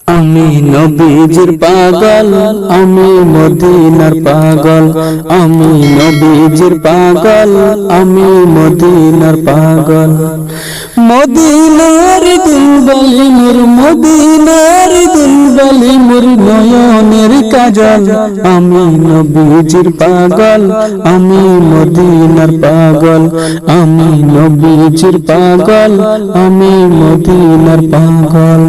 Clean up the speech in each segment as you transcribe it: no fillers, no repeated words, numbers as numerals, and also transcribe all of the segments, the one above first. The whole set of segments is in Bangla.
আমি নবীজির পাগল, আমি মদিনার পাগল। আমি নবীজির পাগল, আমি মদিনার পাগল। মদিনার দুলবালি মোর, মদিনার দুলবালি মোর নয়নের কাজল। আমি নবীজির পাগল, আমি মদিনার পাগল। আমি নবীজির পাগল, আমি মদিনার পাগল।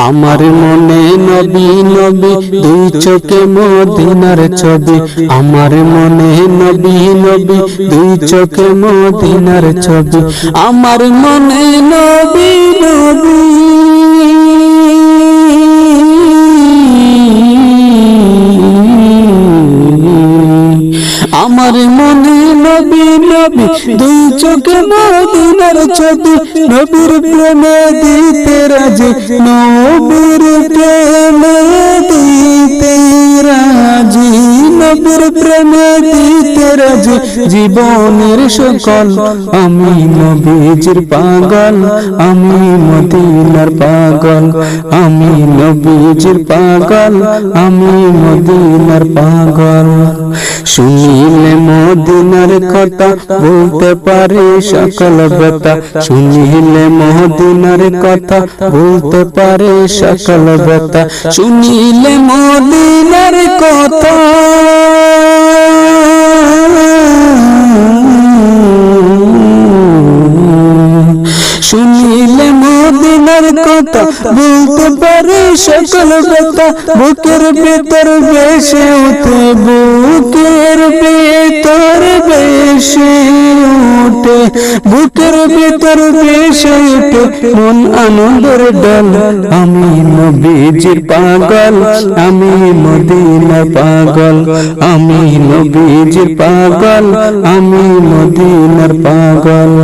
আমার মনে নবী নবী, দুই চোখে মদিনার ছবি। আমার মনে নবী নবী, দুই চোখে মদিনার ছবি। আমার মনে নবী নবী, আমার মনে নবী নবী, দুই চোখে মদিনার ছবি। নবীর প্রেমে দিতে রাজি, নবীর প্রেমে দিতে রাজি, নবীর প্রেমে দিতে রাজি জীবনের সকল। আমি নবীজির পাগল, আমি মদিনার পাগল। আমি নবীজির পাগল, আমি মদিনার পাগল। শুনিলে মদিনার কথা, বলতে পারে সকল ব্যথা। শুনিলে মদিনার কথা, বলতে পারে সকল ব্যথা। শুনিলে মদিনার কথা, শুনিলে মদিনার কথা, বলতে পারে সকল ব্যথা। বুকের ভেতর বেশে ওঠে, বুকের ভেতর বেশে ওঠে, বুকের ভেতর বেশে ওঠে মন আনন্দের ডাল। আমি নবীজির পাগল, আমি মদিনার পাগল। আমি নবীজির পাগল, আমি মদিনার পাগল।